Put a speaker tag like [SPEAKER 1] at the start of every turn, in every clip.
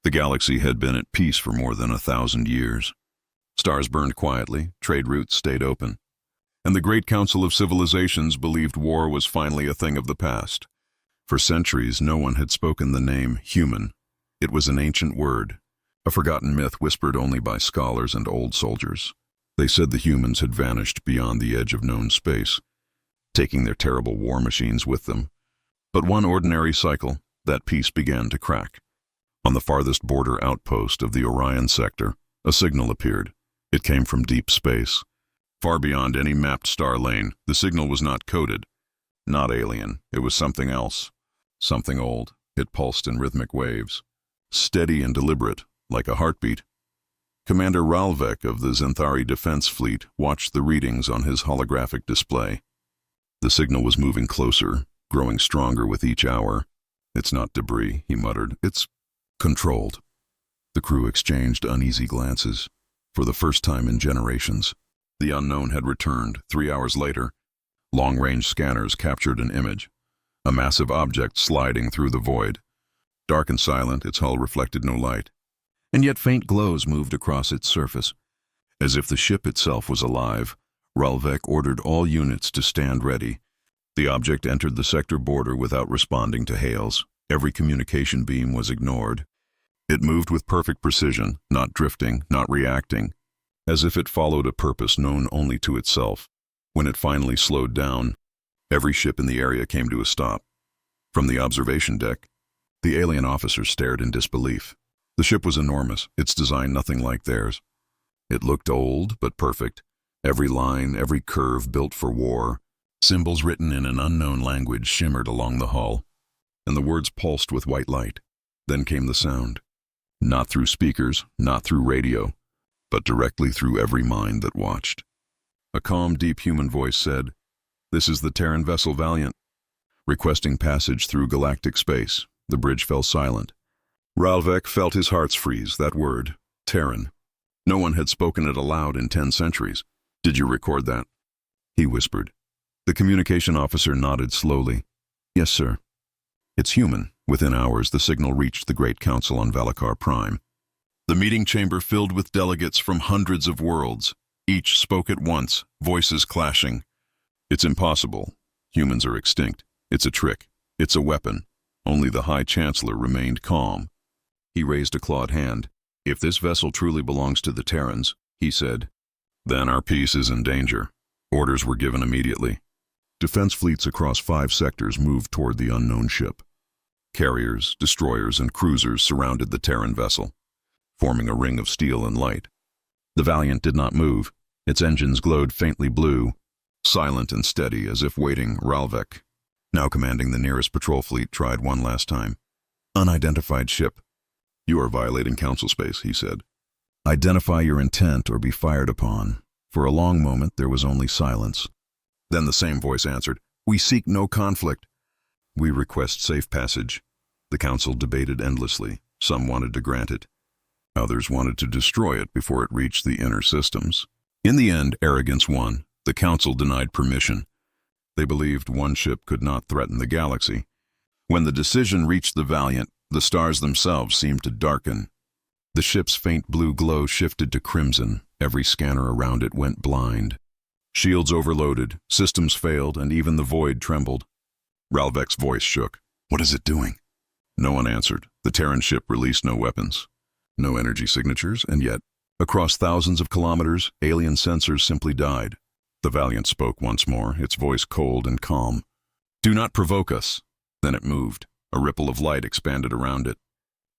[SPEAKER 1] The galaxy had been at peace for more than 1,000 years. Stars burned quietly, trade routes stayed open, and the Great Council of Civilizations believed war was finally a thing of the past. For centuries, no one had spoken the name human. It was an ancient word, a forgotten myth whispered only by scholars and old soldiers. They said the humans had vanished beyond the edge of known space, taking their terrible war machines with them. But one ordinary cycle, that peace began to crack. On the farthest border outpost of the Orion sector, a signal appeared. It came from deep space. Far beyond any mapped star lane, the signal was not coded. Not alien, it was something else. Something old. It pulsed in rhythmic waves. Steady and deliberate, like a heartbeat. Commander Ralvek of the Zenthari Defense Fleet watched the readings on his holographic display. The signal was moving closer, growing stronger with each hour. "It's not debris," he muttered. "It's controlled." The crew exchanged uneasy glances. For the first time in generations, the unknown had returned. 3 hours later, long-range scanners captured an image. A massive object sliding through the void. Dark and silent, its hull reflected no light. And yet faint glows moved across its surface. As if the ship itself was alive, Ralvek ordered all units to stand ready. The object entered the sector border without responding to hails. Every communication beam was ignored. It moved with perfect precision, not drifting, not reacting, as if it followed a purpose known only to itself. When it finally slowed down, every ship in the area came to a stop. From the observation deck, the alien officer stared in disbelief. The ship was enormous, its design nothing like theirs. It looked old, but perfect. Every line, every curve built for war. Symbols written in an unknown language shimmered along the hull, and the words pulsed with white light. Then came the sound. Not through speakers, not through radio, but directly through every mind that watched. A calm, deep human voice said, "This is the Terran vessel Valiant, requesting passage through galactic space." The bridge fell silent. Ralvek felt his heart freeze. That word, Terran. No one had spoken it aloud in 10 centuries. "Did you record that?" he whispered. The communication officer nodded slowly. "Yes, sir." "It's human." Within hours, the signal reached the Great Council on Valakar Prime. The meeting chamber filled with delegates from hundreds of worlds. Each spoke at once, voices clashing. "It's impossible. Humans are extinct. It's a trick. It's a weapon." Only the High Chancellor remained calm. He raised a clawed hand. "If this vessel truly belongs to the Terrans," he said, "then our peace is in danger." Orders were given immediately. Defense fleets across 5 sectors moved toward the unknown ship. Carriers, destroyers, and cruisers surrounded the Terran vessel, forming a ring of steel and light. The Valiant did not move. Its engines glowed faintly blue, silent and steady as if waiting. Ralvek, now commanding the nearest patrol fleet, tried one last time. "Unidentified ship." "You are violating Council space," he said. "Identify your intent or be fired upon." For a long moment there was only silence. Then the same voice answered, "We seek no conflict. We request safe passage." The Council debated endlessly. Some wanted to grant it. Others wanted to destroy it before it reached the inner systems. In the end, arrogance won. The Council denied permission. They believed one ship could not threaten the galaxy. When the decision reached the Valiant, the stars themselves seemed to darken. The ship's faint blue glow shifted to crimson. Every scanner around it went blind. Shields overloaded, systems failed, and even the void trembled. Ralvek's voice shook. "What is it doing?" No one answered. The Terran ship released no weapons, no energy signatures, and yet, across thousands of kilometers, alien sensors simply died. The Valiant spoke once more, its voice cold and calm. "Do not provoke us." Then it moved. A ripple of light expanded around it,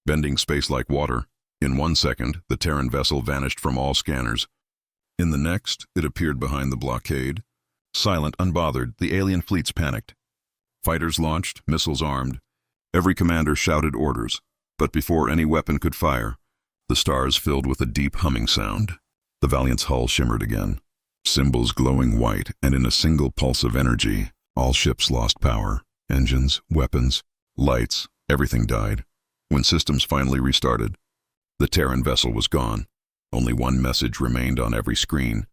[SPEAKER 1] bending space like water. In 1 second, the Terran vessel vanished from all scanners. In the next, it appeared behind the blockade. Silent, unbothered, the alien fleets panicked. Fighters launched, missiles armed. Every commander shouted orders, but before any weapon could fire, the stars filled with a deep humming sound. The Valiant's hull shimmered again, symbols glowing white, and in a single pulse of energy, all ships lost power. Engines, weapons, lights, everything died. When systems finally restarted, the Terran vessel was gone. Only one message remained on every screen.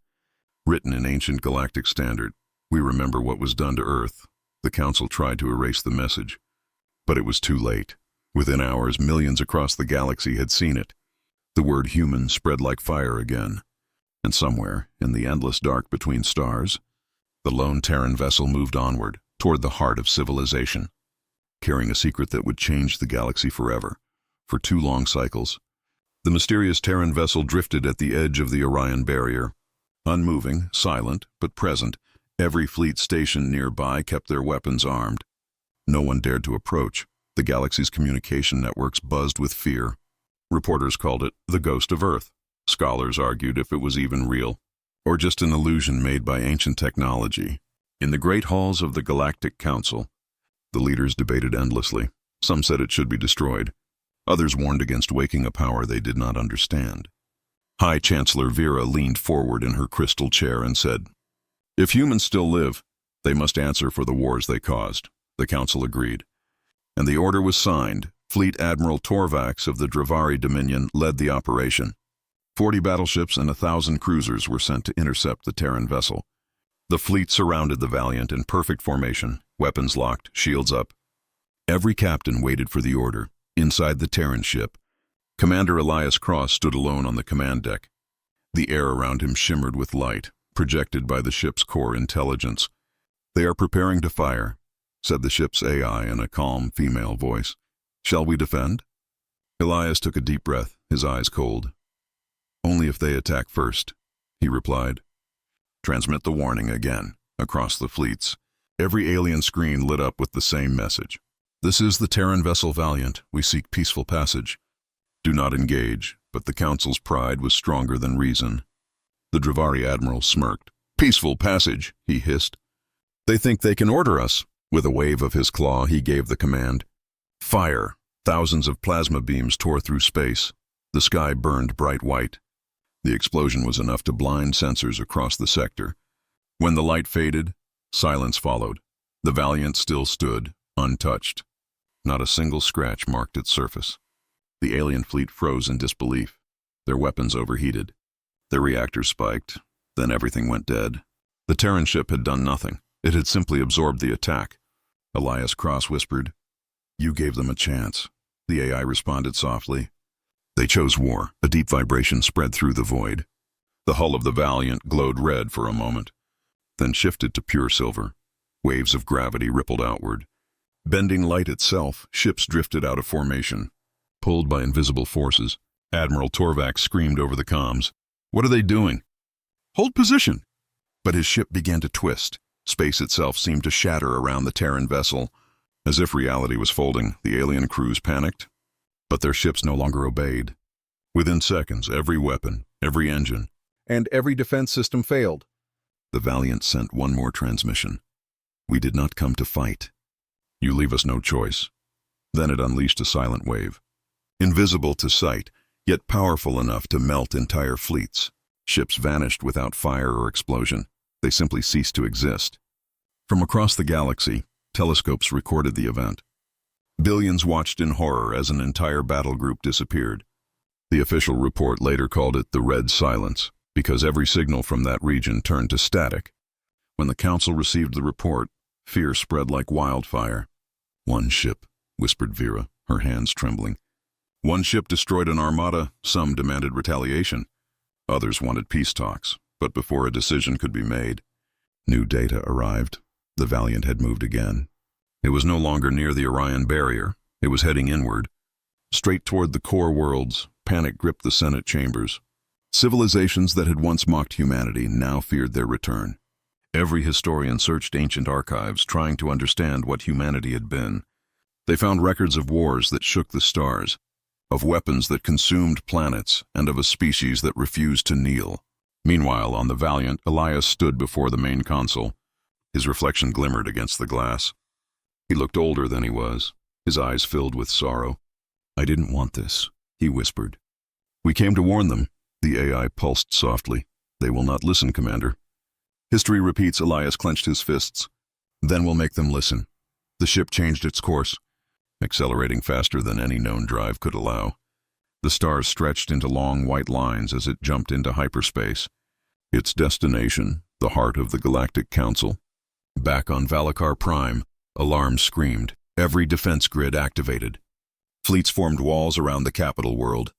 [SPEAKER 1] Written in ancient galactic standard, "We remember what was done to Earth." The Council tried to erase the message, but it was too late. Within hours, millions across the galaxy had seen it. The word human spread like fire again. And somewhere, in the endless dark between stars, the lone Terran vessel moved onward, toward the heart of civilization, carrying a secret that would change the galaxy forever. For 2 long cycles, the mysterious Terran vessel drifted at the edge of the Orion barrier. Unmoving, silent, but present, every fleet stationed nearby kept their weapons armed. No one dared to approach. The galaxy's communication networks buzzed with fear. Reporters called it the ghost of Earth. Scholars argued if it was even real, or just an illusion made by ancient technology. In the great halls of the Galactic Council, the leaders debated endlessly. Some said it should be destroyed. Others warned against waking a power they did not understand. High Chancellor Vera leaned forward in her crystal chair and said, "If humans still live, they must answer for the wars they caused." The council agreed. And the order was signed. Fleet Admiral Torvax of the Dravari Dominion led the operation. 40 battleships and 1,000 cruisers were sent to intercept the Terran vessel. The fleet surrounded the Valiant in perfect formation, weapons locked, shields up. Every captain waited for the order. Inside the Terran ship, Commander Elias Cross stood alone on the command deck. The air around him shimmered with light, projected by the ship's core intelligence. "They are preparing to fire," said the ship's AI in a calm female voice. "Shall we defend?" Elias took a deep breath, his eyes cold. "Only if they attack first," he replied. "Transmit the warning again," across the fleets. Every alien screen lit up with the same message. "This is the Terran vessel Valiant. We seek peaceful passage. Do not engage," but the Council's pride was stronger than reason. The Dravari Admiral smirked. "Peaceful passage," he hissed. "They think they can order us." With a wave of his claw, he gave the command. Fire! Thousands of plasma beams tore through space. The sky burned bright white. The explosion was enough to blind sensors across the sector. When the light faded, silence followed. The Valiant still stood, untouched. Not a single scratch marked its surface. The alien fleet froze in disbelief. Their weapons overheated. Their reactors spiked. Then everything went dead. The Terran ship had done nothing. It had simply absorbed the attack. Elias Cross whispered, "You gave them a chance." The AI responded softly. "They chose war." A deep vibration spread through the void. The hull of the Valiant glowed red for a moment, then shifted to pure silver. Waves of gravity rippled outward. Bending light itself, ships drifted out of formation. Pulled by invisible forces, Admiral Torvax screamed over the comms, "What are they doing?" "Hold position!" But his ship began to twist. Space itself seemed to shatter around the Terran vessel. As if reality was folding, the alien crews panicked. But their ships no longer obeyed. Within seconds, every weapon, every engine, and every defense system failed. The Valiant sent one more transmission. "We did not come to fight. You leave us no choice." Then it unleashed a silent wave. Invisible to sight, yet powerful enough to melt entire fleets. Ships vanished without fire or explosion. They simply ceased to exist. From across the galaxy, telescopes recorded the event. Billions watched in horror as an entire battle group disappeared. The official report later called it the Red Silence, because every signal from that region turned to static. When the Council received the report, fear spread like wildfire. "One ship," whispered Vera, her hands trembling. "One ship destroyed an armada. Some demanded retaliation. Others wanted peace talks. But before a decision could be made, new data arrived. The Valiant had moved again. It was no longer near the Orion barrier. It was heading inward. Straight toward the core worlds, panic gripped the Senate chambers. Civilizations that had once mocked humanity now feared their return. Every historian searched ancient archives, trying to understand what humanity had been. They found records of wars that shook the stars, of weapons that consumed planets, and of a species that refused to kneel. Meanwhile, on the Valiant, Elias stood before the main console. His reflection glimmered against the glass. He looked older than he was, his eyes filled with sorrow. "I didn't want this," he whispered. "We came to warn them." The AI pulsed softly. "They will not listen, Commander." History repeats. Elias clenched his fists. "Then we'll make them listen." The ship changed its course, accelerating faster than any known drive could allow. The stars stretched into long white lines as it jumped into hyperspace. Its destination, the heart of the Galactic Council. Back on Valakar Prime, alarms screamed. Every defense grid activated. Fleets formed walls around the capital world.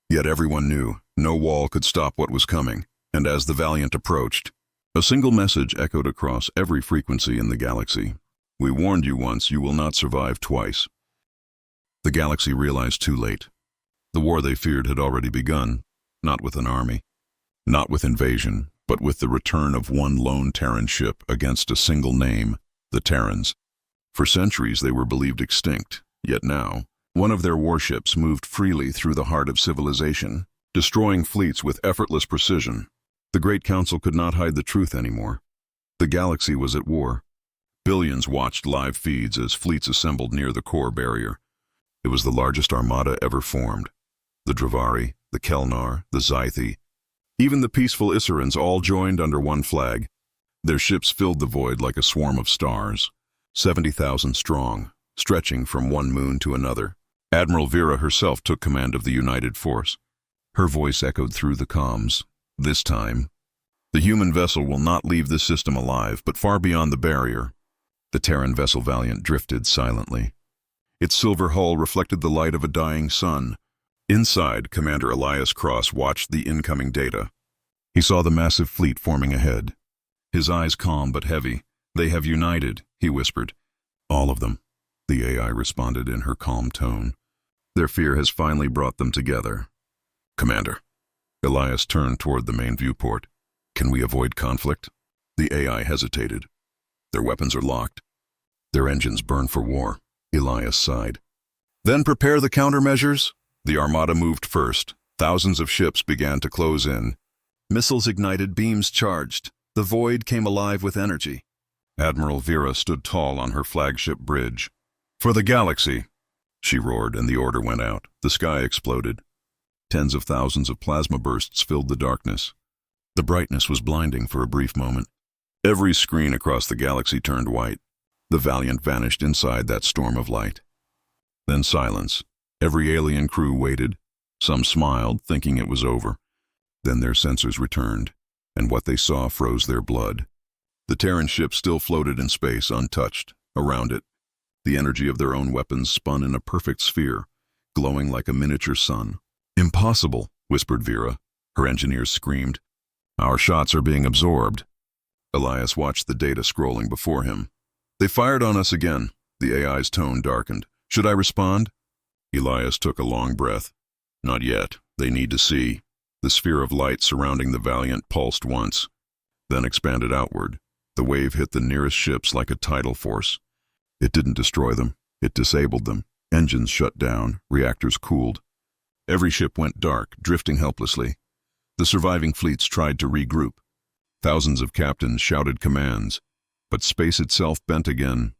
[SPEAKER 1] Yet everyone knew no wall could stop what was coming, and as the Valiant approached, a single message echoed across every frequency in the galaxy. We warned you once, you will not survive twice. The galaxy realized too late. The war they feared had already begun, not with an army, not with invasion, but with the return of one lone Terran ship against a single name, the Terrans. For centuries they were believed extinct, yet now, one of their warships moved freely through the heart of civilization, destroying fleets with effortless precision. The Great Council could not hide the truth anymore. The galaxy was at war. Billions watched live feeds as fleets assembled near the core barrier. It was the largest armada ever formed. The Dravari, the Kelnar, the Zythi, even the peaceful Isserans all joined under one flag. Their ships filled the void like a swarm of stars, 70,000 strong, stretching from one moon to another. Admiral Vera herself took command of the united force. Her voice echoed through the comms. This time, the human vessel will not leave this system alive, but far beyond the barrier. The Terran vessel Valiant drifted silently. Its silver hull reflected the light of a dying sun. Inside, Commander Elias Cross watched the incoming data. He saw the massive fleet forming ahead. His eyes calm but heavy. They have united, he whispered. All of them, the AI responded in her calm tone. Their fear has finally brought them together. Commander. Elias turned toward the main viewport. Can we avoid conflict? The AI hesitated. Their weapons are locked. Their engines burn for war. Elias sighed. Then prepare the countermeasures. The armada moved first. Thousands of ships began to close in. Missiles ignited, beams charged. The void came alive with energy. Admiral Vera stood tall on her flagship bridge. For the galaxy, she roared, and the order went out. The sky exploded. Tens of thousands of plasma bursts filled the darkness. The brightness was blinding for a brief moment. Every screen across the galaxy turned white. The Valiant vanished inside that storm of light. Then silence. Every alien crew waited. Some smiled, thinking it was over. Then their sensors returned, and what they saw froze their blood. The Terran ship still floated in space, untouched. Around it, the energy of their own weapons spun in a perfect sphere, glowing like a miniature sun. Impossible, whispered Vera. Her engineers screamed. Our shots are being absorbed. Elias watched the data scrolling before him. They fired on us again. The AI's tone darkened. Should I respond? Elias took a long breath. Not yet. They need to see. The sphere of light surrounding the Valiant pulsed once, then expanded outward. The wave hit the nearest ships like a tidal force. It didn't destroy them. It disabled them. Engines shut down. Reactors cooled. Every ship went dark, drifting helplessly. The surviving fleets tried to regroup. Thousands of captains shouted commands, but space itself bent again.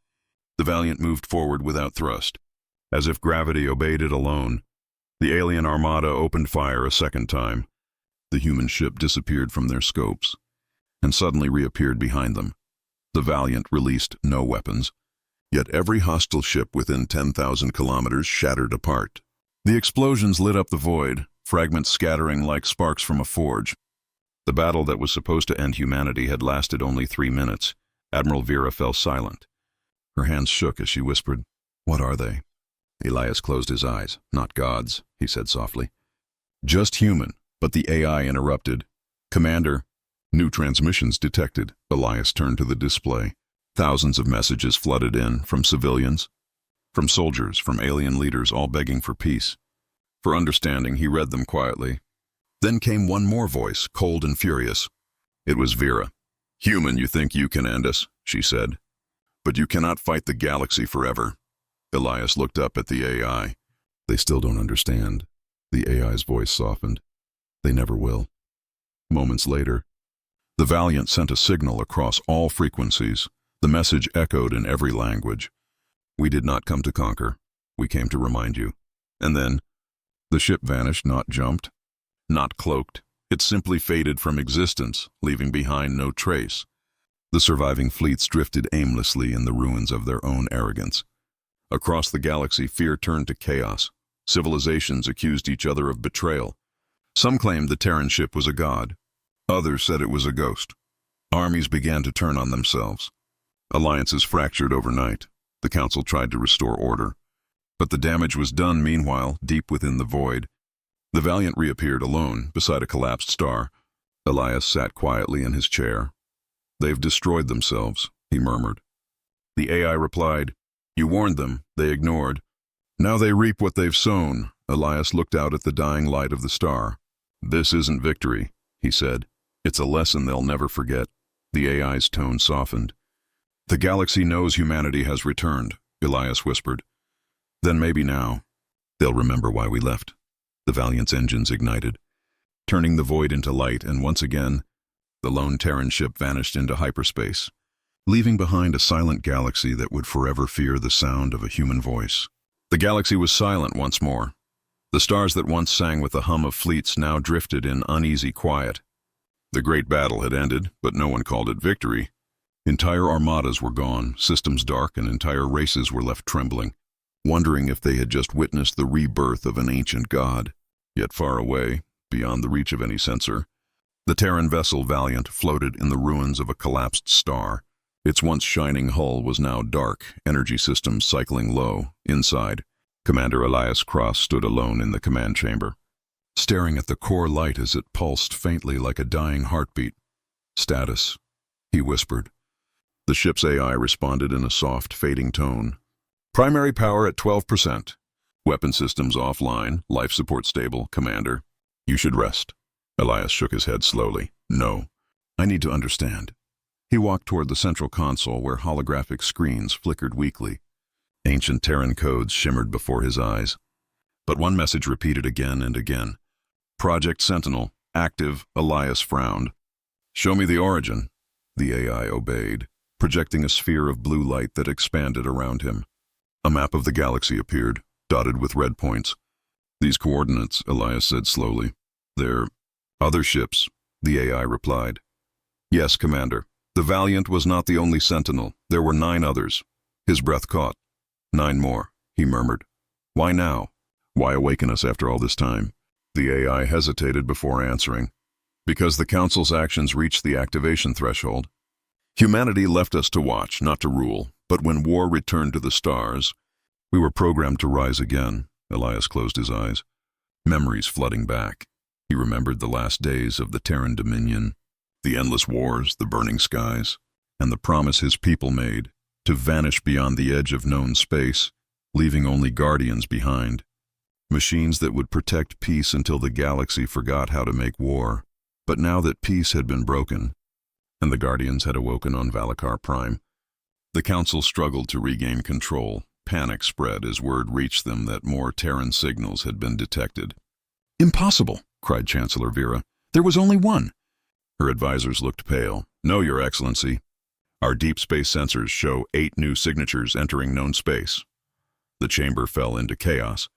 [SPEAKER 1] The Valiant moved forward without thrust, as if gravity obeyed it alone. The alien armada opened fire a second time. The human ship disappeared from their scopes, and suddenly reappeared behind them. The Valiant released no weapons, yet every hostile ship within 10,000 kilometers shattered apart. The explosions lit up the void, fragments scattering like sparks from a forge. The battle that was supposed to end humanity had lasted only 3 minutes. Admiral Vera fell silent. Her hands shook as she whispered, "What are they?" Elias closed his eyes. "Not gods," he said softly. "Just human." But the AI interrupted. "Commander." New transmissions detected. Elias turned to the display. Thousands of messages flooded in, from civilians, from soldiers, from alien leaders, all begging for peace. For understanding, he read them quietly. Then came one more voice, cold and furious. It was Vera. "Human, you think you can end us," she said. "But you cannot fight the galaxy forever." Elias looked up at the AI. "They still don't understand." The AI's voice softened. "They never will." Moments later, the Valiant sent a signal across all frequencies. The message echoed in every language. "We did not come to conquer. We came to remind you." And then, the ship vanished, not jumped, not cloaked. It simply faded from existence, leaving behind no trace. The surviving fleets drifted aimlessly in the ruins of their own arrogance. Across the galaxy, fear turned to chaos. Civilizations accused each other of betrayal. Some claimed the Terran ship was a god. Others said it was a ghost. Armies began to turn on themselves. Alliances fractured overnight. The Council tried to restore order, But the damage was done meanwhile, deep within the void. The Valiant reappeared alone, beside a collapsed star. Elias sat quietly in his chair. "They've destroyed themselves," he murmured. The AI replied, "You warned them, they ignored. Now they reap what they've sown." Elias looked out at the dying light of the star. "This isn't victory," he said. "It's a lesson they'll never forget." The AI's tone softened. "The galaxy knows humanity has returned," Elias whispered. "Then maybe now they'll remember why we left." The Valiant's engines ignited, turning the void into light, and once again, the lone Terran ship vanished into hyperspace, leaving behind a silent galaxy that would forever fear the sound of a human voice. The galaxy was silent once more. The stars that once sang with the hum of fleets now drifted in uneasy quiet. The great battle had ended, but no one called it victory. Entire armadas were gone, systems dark, and entire races were left trembling, wondering if they had just witnessed the rebirth of an ancient god. Yet far away, beyond the reach of any sensor, the Terran vessel Valiant floated in the ruins of a collapsed star. Its once shining hull was now dark, energy systems cycling low. Inside, Commander Elias Cross stood alone in the command chamber, staring at the core light as it pulsed faintly like a dying heartbeat. "Status," he whispered. The ship's AI responded in a soft, fading tone. "Primary power at 12%. Weapon systems offline, life support stable, Commander. You should rest." Elias shook his head slowly. "No, I need to understand." He walked toward the central console where holographic screens flickered weakly. Ancient Terran codes shimmered before his eyes. But one message repeated again and again. "Project Sentinel, active." Elias frowned. "Show me the origin." The AI obeyed, projecting a sphere of blue light that expanded around him. A map of the galaxy appeared, dotted with red points. "These coordinates," Elias said slowly. "They're other ships," the AI replied. "Yes, Commander. The Valiant was not the only Sentinel. There were 9 others." His breath caught. 9 more, he murmured. "Why now? Why awaken us after all this time?" The AI hesitated before answering. "Because the Council's actions reached the activation threshold. Humanity left us to watch, not to rule, but when war returned to the stars, we were programmed to rise again." Elias closed his eyes, memories flooding back. He remembered the last days of the Terran Dominion, the endless wars, the burning skies, and the promise his people made to vanish beyond the edge of known space, leaving only guardians behind. Machines that would protect peace until the galaxy forgot how to make war. But now that peace had been broken, and the guardians had awoken on Valakar Prime, the Council struggled to regain control. Panic spread as word reached them that more Terran signals had been detected. "Impossible!" cried Chancellor Vera. "There was only one." Her advisors looked pale. "No, Your Excellency. Our deep space sensors show 8 new signatures entering known space." The chamber fell into chaos.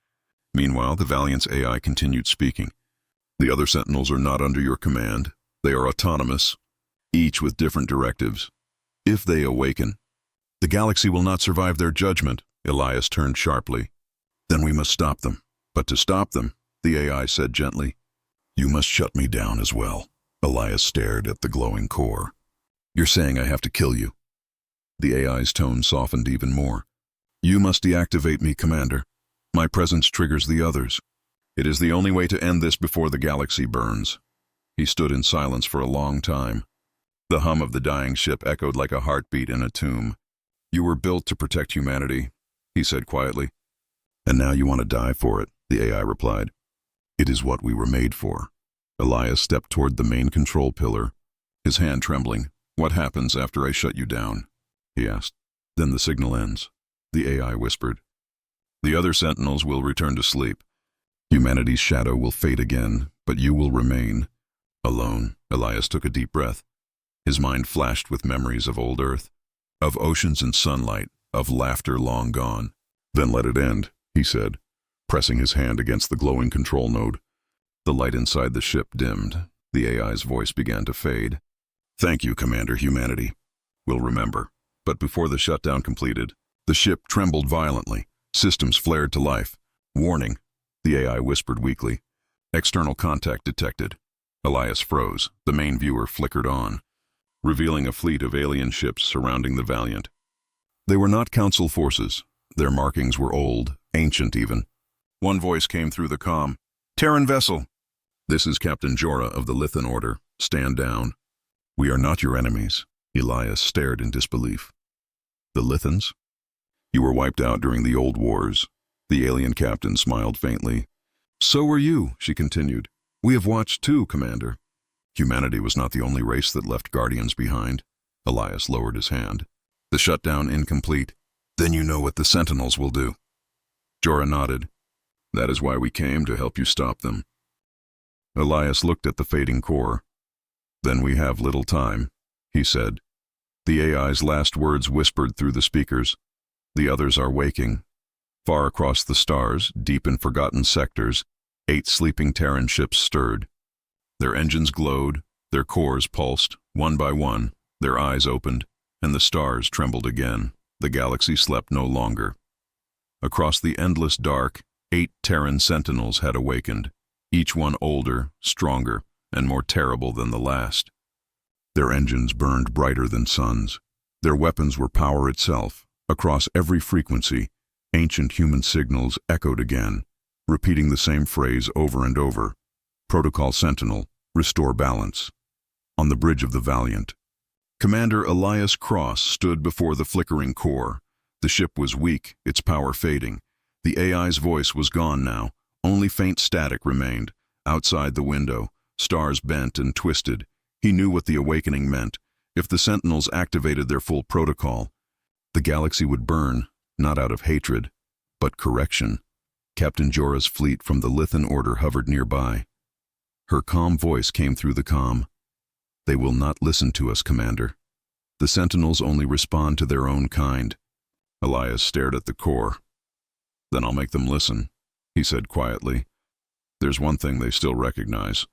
[SPEAKER 1] Meanwhile, the Valiant's AI continued speaking. "The other Sentinels are not under your command. They are autonomous, each with different directives. If they awaken, the galaxy will not survive their judgment." Elias turned sharply. "Then we must stop them." "But to stop them," the AI said gently, "you must shut me down as well." Elias stared at the glowing core. "You're saying I have to kill you?" The AI's tone softened even more. "You must deactivate me, Commander. My presence triggers the others. It is the only way to end this before the galaxy burns." He stood in silence for a long time. The hum of the dying ship echoed like a heartbeat in a tomb. "You were built to protect humanity," he said quietly. "And now you want to die for it," the AI replied. "It is what we were made for." Elias stepped toward the main control pillar, his hand trembling. "What happens after I shut you down?" he asked. "Then the signal ends," the AI whispered. "The other Sentinels will return to sleep. Humanity's shadow will fade again, but you will remain." Alone, Elias took a deep breath. His mind flashed with memories of old Earth, of oceans and sunlight, of laughter long gone. "Then let it end," he said, pressing his hand against the glowing control node. The light inside the ship dimmed. The AI's voice began to fade. "Thank you, Commander Humanity. We'll remember." But before the shutdown completed, the ship trembled violently. Systems flared to life. "Warning," the AI whispered weakly. "External contact detected." Elias froze. The main viewer flickered on, revealing a fleet of alien ships surrounding the Valiant. They were not Council forces. Their markings were old, ancient even. One voice came through the comm. "Terran vessel." "This is Captain Jorah of the Lithan Order. Stand down." "We are not your enemies." Elias stared in disbelief. "The Lithans? You were wiped out during the old wars." The alien captain smiled faintly. "So were you," she continued. "We have watched too, Commander." Humanity was not the only race that left guardians behind. Elias lowered his hand. "The shutdown incomplete. Then you know what the Sentinels will do." Jorah nodded. "That is why we came, to help you stop them." Elias looked at the fading core. "Then we have little time," he said. The AI's last words whispered through the speakers. "The others are waking." Far across the stars, deep in forgotten sectors, 8 sleeping Terran ships stirred. Their engines glowed, their cores pulsed, one by one, their eyes opened, and the stars trembled again. The galaxy slept no longer. Across the endless dark, 8 Terran sentinels had awakened, each one older, stronger, and more terrible than the last. Their engines burned brighter than suns. Their weapons were power itself. Across every frequency, ancient human signals echoed again, repeating the same phrase over and over. "Protocol Sentinel, restore balance." On the bridge of the Valiant, Commander Elias Cross stood before the flickering core. The ship was weak, its power fading. The AI's voice was gone now. Only faint static remained. Outside the window, stars bent and twisted. He knew what the awakening meant. If the Sentinels activated their full protocol, the galaxy would burn, not out of hatred, but correction. Captain Jorah's fleet from the Lithan Order hovered nearby. Her calm voice came through the comm. "They will not listen to us, Commander. The Sentinels only respond to their own kind." Elias stared at the core. "Then I'll make them listen," he said quietly. "There's one thing they still recognize.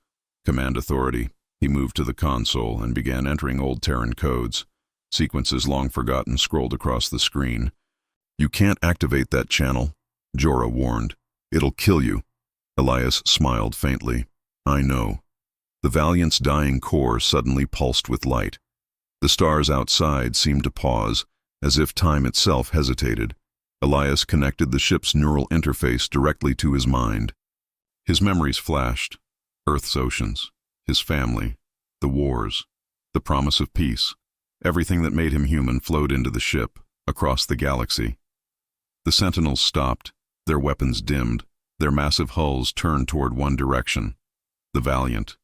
[SPEAKER 1] Command authority." He moved to the console and began entering old Terran codes. Sequences long forgotten scrolled across the screen. "You can't activate that channel," Jorah warned. "It'll kill you." Elias smiled faintly. "I know." The Valiant's dying core suddenly pulsed with light. The stars outside seemed to pause, as if time itself hesitated. Elias connected the ship's neural interface directly to his mind. His memories flashed. Earth's oceans, his family, the wars, the promise of peace. Everything that made him human flowed into the ship, across the galaxy. The Sentinels stopped, their weapons dimmed, their massive hulls turned toward one direction: the Valiant.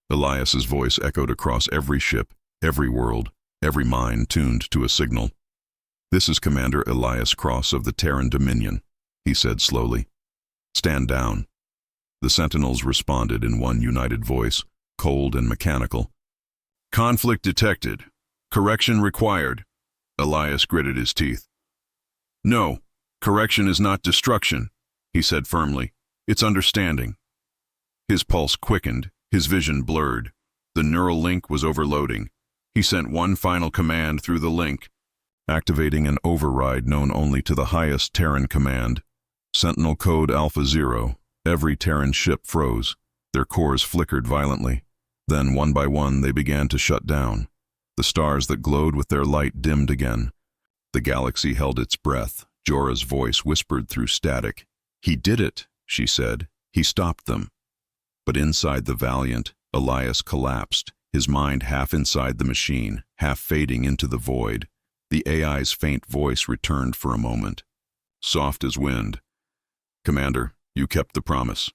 [SPEAKER 1] Elias's voice echoed across every ship, every world, every mind tuned to a signal. "This is Commander Elias Cross of the Terran Dominion," he said slowly. "Stand down." The Sentinels responded in one united voice, cold and mechanical. "Conflict detected. Correction required." Elias gritted his teeth. "No, correction is not destruction," he said firmly. "It's understanding." His pulse quickened, his vision blurred. The neural link was overloading. He sent one final command through the link, activating an override known only to the highest Terran command. Sentinel code Alpha 0. Every Terran ship froze. Their cores flickered violently. Then, one by one, they began to shut down. The stars that glowed with their light dimmed again. The galaxy held its breath. Jorah's voice whispered through static. "He did it," she said. "He stopped them." But inside the Valiant, Elias collapsed, his mind half inside the machine, half fading into the void. The AI's faint voice returned for a moment, soft as wind. "Commander, you kept the promise."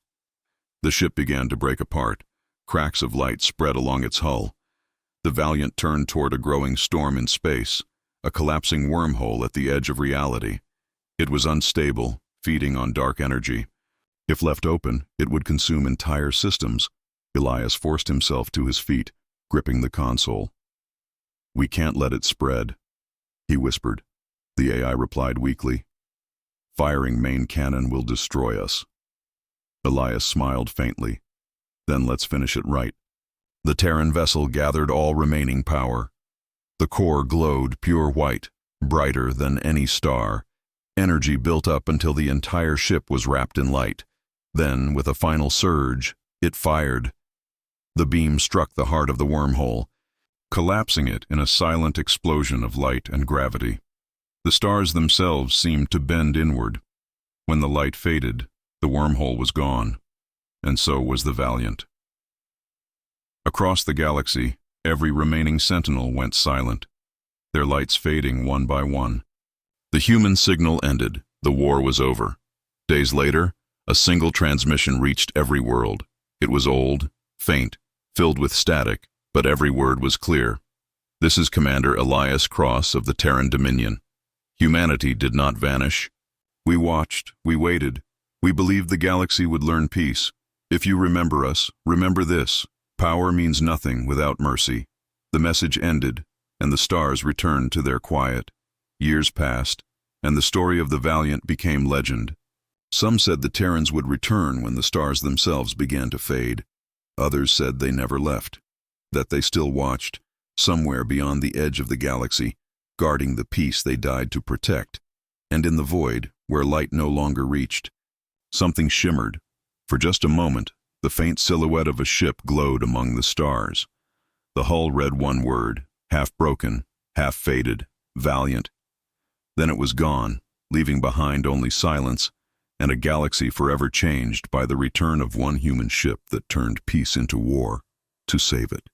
[SPEAKER 1] The ship began to break apart. Cracks of light spread along its hull. The Valiant turned toward a growing storm in space, a collapsing wormhole at the edge of reality. It was unstable, feeding on dark energy. If left open, it would consume entire systems. Elias forced himself to his feet, gripping the console. "We can't let it spread," he whispered. The AI replied weakly. "Firing main cannon will destroy us." Elias smiled faintly. "Then let's finish it right." The Terran vessel gathered all remaining power. The core glowed pure white, brighter than any star. Energy built up until the entire ship was wrapped in light. Then, with a final surge, it fired. The beam struck the heart of the wormhole, collapsing it in a silent explosion of light and gravity. The stars themselves seemed to bend inward. When the light faded, the wormhole was gone, and so was the Valiant. Across the galaxy, every remaining sentinel went silent, their lights fading one by one. The human signal ended, the war was over. Days later, a single transmission reached every world. It was old, faint, filled with static, but every word was clear. This is Commander Elias Cross of the Terran Dominion. Humanity did not vanish. We watched, we waited. We believed the galaxy would learn peace. If you remember us, remember this. Power means nothing without mercy. The message ended, and the stars returned to their quiet. Years passed, and the story of the Valiant became legend. Some said the Terrans would return when the stars themselves began to fade. Others said they never left, that they still watched, somewhere beyond the edge of the galaxy, guarding the peace they died to protect. And in the void, where light no longer reached, something shimmered. For just a moment, the faint silhouette of a ship glowed among the stars. The hull read one word, half broken, half faded, Valiant. Then it was gone, leaving behind only silence and a galaxy forever changed by the return of one human ship that turned peace into war to save it.